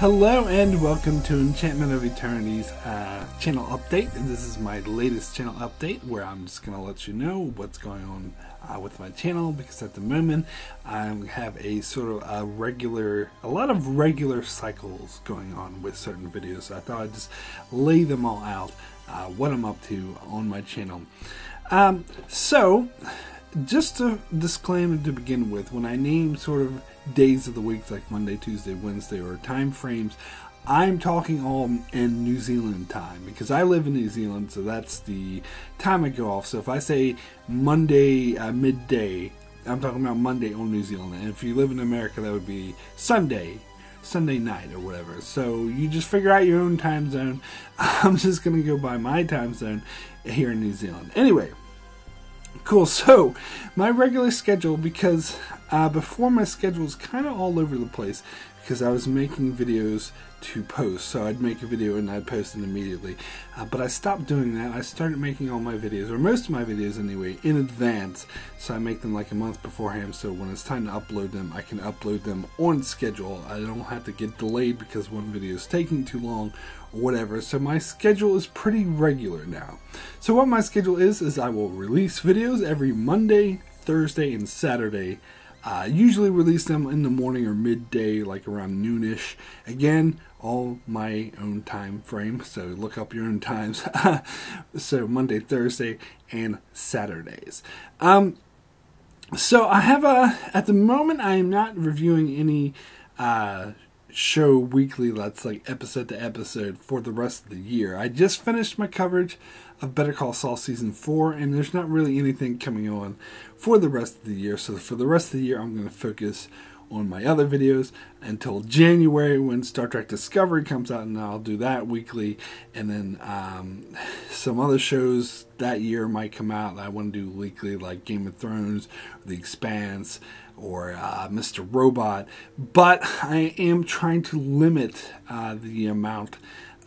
Hello and welcome to Enchantment of Eternity's channel update. This is my latest channel update where I'm just going to let you know what's going on with my channel, because at the moment I have a sort of a lot of regular cycles going on with certain videos. So I thought I'd just lay them all out, what I'm up to on my channel. So just a disclaimer to begin with, when I name sort of days of the week like Monday, Tuesday, Wednesday, or time frames, I'm talking all in New Zealand time, because I live in New Zealand, so that's the time I go off. So if I say Monday midday, I'm talking about Monday on New Zealand, and if you live in America, that would be Sunday night or whatever. So you just figure out your own time zone. I'm just going to go by my time zone here in New Zealand. Anyway, cool. So my regular schedule, because before my schedule was kind of all over the place, because I was making videos to post. So I'd make a video and I'd post it immediately, but I stopped doing that. I started making all my videos, or most of my videos anyway, in advance. So I make them like a month beforehand, so when it's time to upload them, I can upload them on schedule. I don't have to get delayed because one video is taking too long or whatever. So my schedule is pretty regular now. So what my schedule is I will release videos every Monday, Thursday, and Saturday. Usually release them in the morning or midday, like around noonish. Again, all my own time frame, so look up your own times. So Monday, Thursday, and Saturdays. So I have at the moment I am not reviewing any show weekly that's like episode to episode for the rest of the year. I just finished my coverage of Better Call Saul Season 4, and there's not really anything coming on for the rest of the year. So for the rest of the year, I'm going to focus on my other videos until January, when Star Trek Discovery comes out, and I'll do that weekly. And then some other shows that year might come out that I want to do weekly, like Game of Thrones, or The Expanse, or Mr. Robot. But I am trying to limit the amount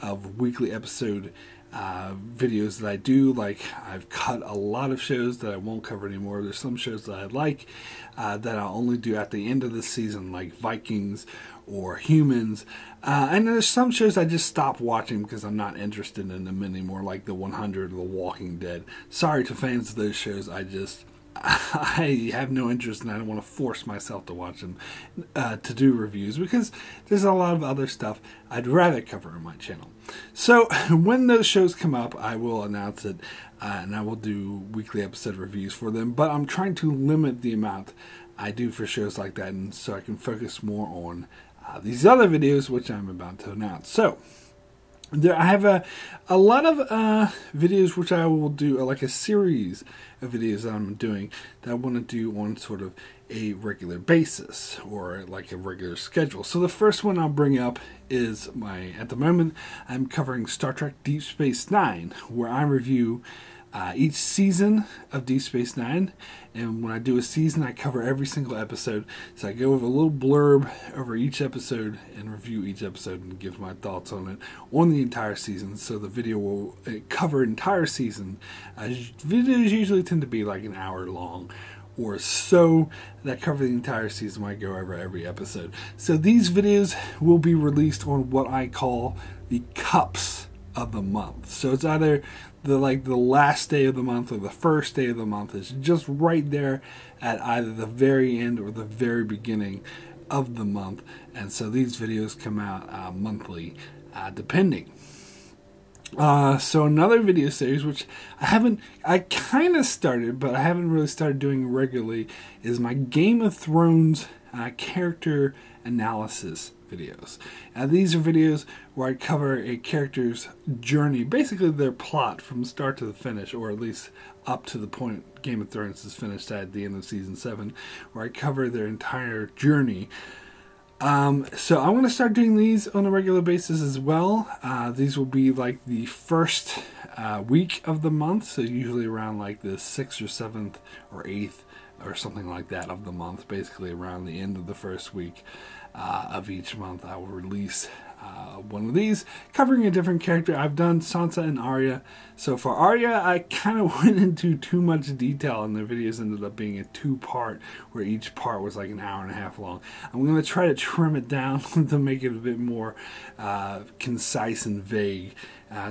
of weekly episode videos that I do. Like, I've cut a lot of shows that I won't cover anymore. There's some shows that I like that I'll only do at the end of the season, like Vikings or Humans. And there's some shows I just stopped watching because I'm not interested in them anymore, like The 100 or The Walking Dead. Sorry to fans of those shows, I have no interest, and I don't want to force myself to watch them to do reviews, because there's a lot of other stuff I'd rather cover on my channel. So when those shows come up, I will announce it, and I will do weekly episode reviews for them. But I'm trying to limit the amount I do for shows like that, and so I can focus more on these other videos, which I'm about to announce. So I have a lot of videos which I will do, like a series of videos that I'm doing that I want to do on sort of a regular basis, or like a regular schedule. So the first one I'll bring up is at the moment, I'm covering Star Trek Deep Space Nine, where I review each season of Deep Space Nine. And when I do a season, I cover every single episode. So I go over a little blurb over each episode and review each episode and give my thoughts on it on the entire season. So the video will cover entire season. Videos usually tend to be like an hour long or so that cover the entire season when I go over every episode. So these videos will be released on what I call the cups of the month. So it's either the last day of the month or the first day of the month. It's just right there at either the very end or the very beginning of the month. And so these videos come out monthly, depending. So another video series, which I kind of started, but I haven't really started doing regularly, is my Game of Thrones character analysis videos. These are videos where I cover a character's journey, basically their plot from start to the finish, or at least up to the point Game of Thrones is finished at the end of season 7, where I cover their entire journey. So I'm going to start doing these on a regular basis as well. These will be like the first week of the month, so usually around like the 6th or 7th or 8th or something like that of the month, basically around the end of the first week of each month. I will release one of these, covering a different character. I've done Sansa and Arya. So for Arya, I kind of went into too much detail, and the videos ended up being a two-part, where each part was like an hour and a half long. I'm going to try to trim it down to make it a bit more concise and vague.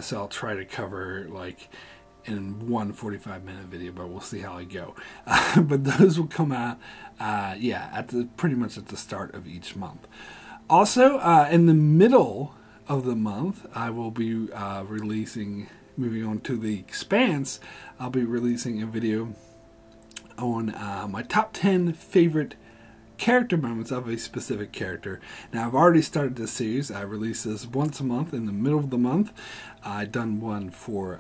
So I'll try to cover like in one 45-minute video, but we'll see how I go. But those will come out, pretty much at the start of each month. Also, in the middle of the month, I will be moving on to The Expanse, I'll be releasing a video on my top 10 favorite character moments of a specific character. Now, I've already started this series. I release this once a month in the middle of the month. I've done one for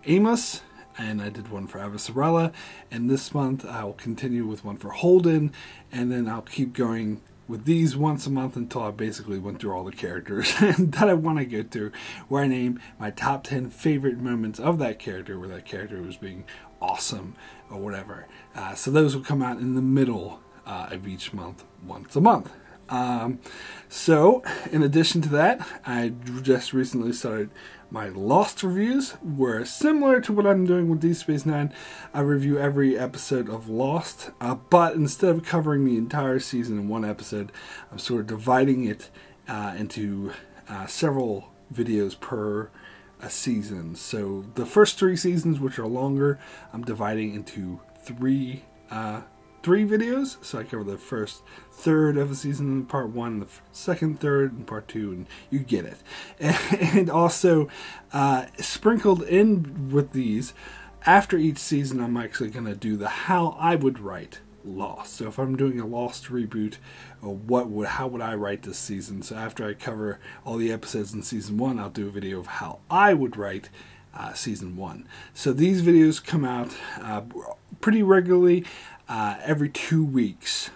Amos, and I did one for Avasarala, and this month I will continue with one for Holden, and then I'll keep going with these once a month until I basically went through all the characters that I want to go through, where I name my top 10 favorite moments of that character, where that character was being awesome or whatever. So those will come out in the middle of each month, once a month. So in addition to that, I just recently started my Lost reviews, where similar to what I'm doing with Deep Space Nine, I review every episode of Lost, but instead of covering the entire season in one episode, I'm sort of dividing it into several videos per a season. So the first 3 seasons, which are longer, I'm dividing into three videos. So I cover the first third of a season in part 1, the second third in part 2, and you get it. And also sprinkled in with these, after each season, I'm actually going to do the how I would write Lost. So if I'm doing a Lost reboot, how would I write this season? So after I cover all the episodes in season 1, I'll do a video of how I would write season 1. So these videos come out pretty regularly, every 2 weeks.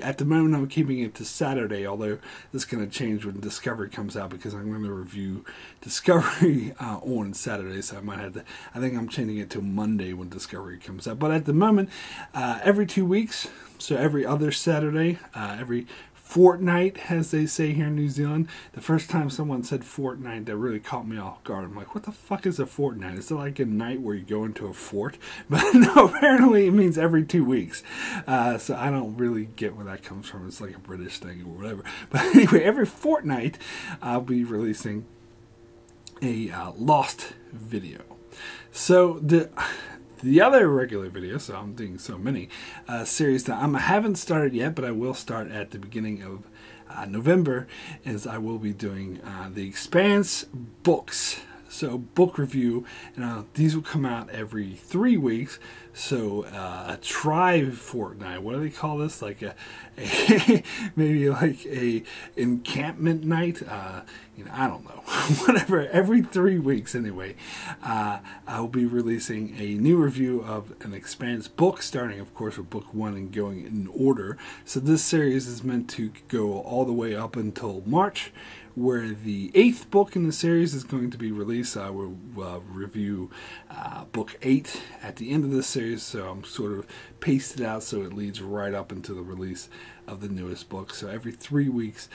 At the moment, I'm keeping it to Saturday, although this is going to change when Discovery comes out, because I'm going to review Discovery on Saturday, so I think I'm changing it to Monday when Discovery comes out. But at the moment, every 2 weeks, so every other Saturday, every fortnight, as they say here in New Zealand. The first time someone said fortnight, that really caught me off guard. I'm like, what the fuck is a fortnight? Is it like a night where you go into a fort? But no, apparently it means every 2 weeks. So I don't really get where that comes from. It's like a British thing or whatever. But anyway, every fortnight I'll be releasing a Lost video. So the other regular video, so I'm doing so many, series that I haven't started yet, but I will start at the beginning of November, is I will be doing The Expanse books. So book review, these will come out every 3 weeks. So a tri-fortnight, what do they call this? Like a maybe like a encampment night. I don't know. Whatever. Every 3 weeks, anyway, I'll be releasing a new review of an Expanse book, starting, of course, with book 1 and going in order. So this series is meant to go all the way up until March, where the 8th book in the series is going to be released. I will review book 8 at the end of this series, so I'm sort of paced it out so it leads right up into the release of the newest book. So every 3 weeks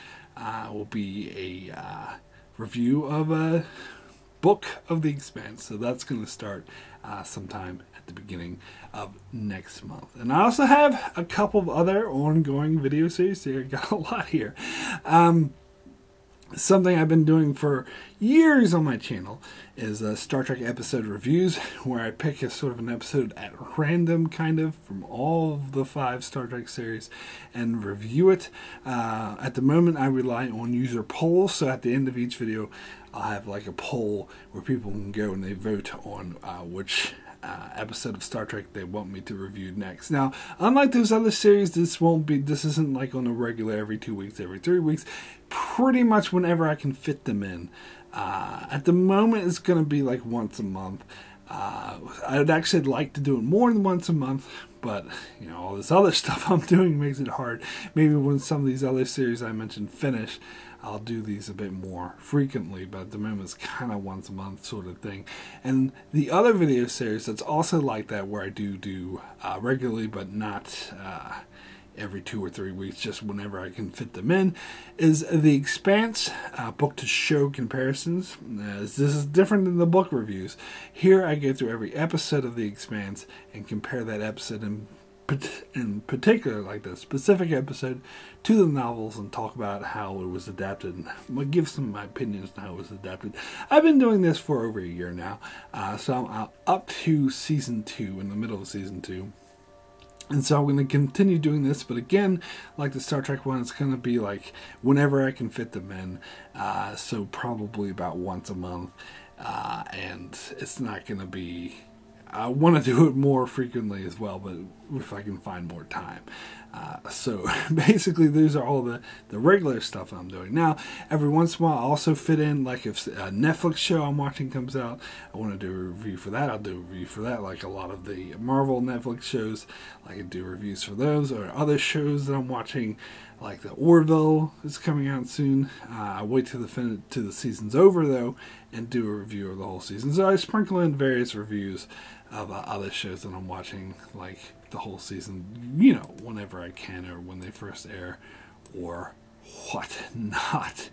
will be a review of a book of The Expanse. So that's going to start sometime at the beginning of next month. And I also have a couple of other ongoing video series. So I got a lot here. Something I've been doing for years on my channel is Star Trek episode reviews, where I pick a sort of an episode at random, kind of, from all of the 5 Star Trek series and review it. At the moment, I rely on user polls, so at the end of each video, I'll have like a poll where people can go and they vote on which episode of Star Trek they want me to review next. Now, unlike those other series, this isn't like on a regular every 2 weeks, every 3 weeks. Pretty much whenever I can fit them in. At the moment, it's going to be like once a month. I'd actually like to do it more than once a month, but all this other stuff I'm doing makes it hard. Maybe when some of these other series I mentioned finish, I'll do these a bit more frequently, but at the moment it's kind of once a month sort of thing. And the other video series that's also like that, where I do regularly, but not every 2 or 3 weeks, just whenever I can fit them in, is The Expanse book to show comparisons. This is different than the book reviews. Here I go through every episode of The Expanse and compare that episode in particular, like the specific episode, to the novels and talk about how it was adapted and I'll give some of my opinions on how it was adapted. I've been doing this for over a year now, so I'm up to season 2, in the middle of season 2. And so I'm going to continue doing this, but again, like the Star Trek one, it's going to be like whenever I can fit them in, so probably about once a month, and it's not going to be... I want to do it more frequently as well, but if I can find more time. So basically, these are all the regular stuff I'm doing. Now, every once in a while, I also fit in, like if a Netflix show I'm watching comes out, I want to do a review for that, I'll do a review for that, like a lot of the Marvel Netflix shows, I can do reviews for those, or other shows that I'm watching, like the Orville is coming out soon. I wait till the season's over, though, and do a review of the whole season. So I sprinkle in various reviews of other shows that I'm watching, like the whole season, you know, whenever I can, or when they first air, or what not.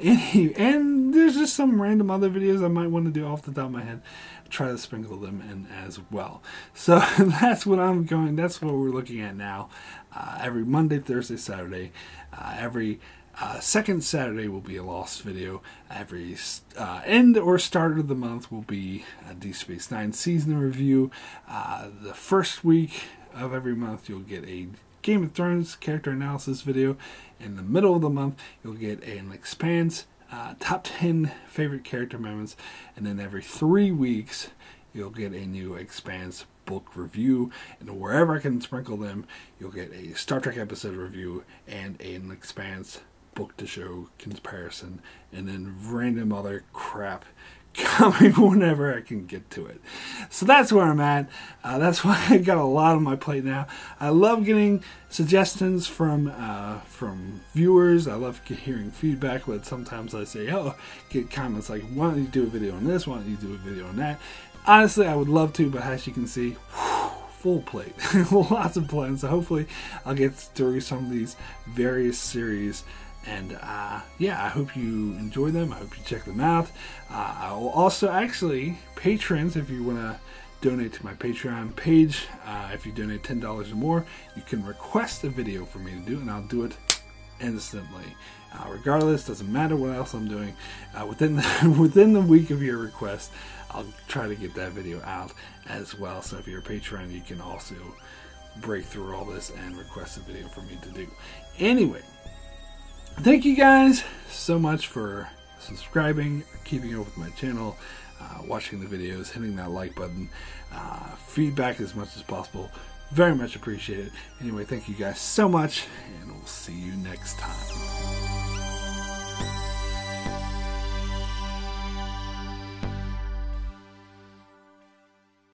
And there's just some random other videos I might want to do off the top of my head. Try to sprinkle them in as well. So that's what that's what we're looking at now. Every Monday, Thursday, Saturday, every second Saturday will be a Lost video. Every end or start of the month will be a Deep Space Nine season review. The first week of every month you'll get a Game of Thrones character analysis video. In the middle of the month you'll get an Expanse top 10 favorite character moments. And then every 3 weeks you'll get a new Expanse book review, and wherever I can sprinkle them, you'll get a Star Trek episode review and an Expanse book to show comparison, and then random other crap coming whenever I can get to it. So that's where I'm at. That's why I got a lot on my plate now. I love getting suggestions from viewers. I love hearing feedback, but sometimes I say, get comments like, why don't you do a video on this? Why don't you do a video on that? Honestly, I would love to, but as you can see, full plate. Lots of plans. So hopefully I'll get through some of these various series. And yeah, I hope you enjoy them. I hope you check them out. I will also actually, patrons, if you want to donate to my Patreon page, if you donate $10 or more, you can request a video for me to do, and I'll do it instantly. Regardless, doesn't matter what else I'm doing. Within the week of your request, I'll try to get that video out as well. So if you're a Patreon, you can also break through all this and request a video for me to do. Anyway, thank you guys so much for subscribing, keeping up with my channel, watching the videos, hitting that like button, feedback as much as possible. Very much appreciated. Anyway, thank you guys so much, and we'll see you next time.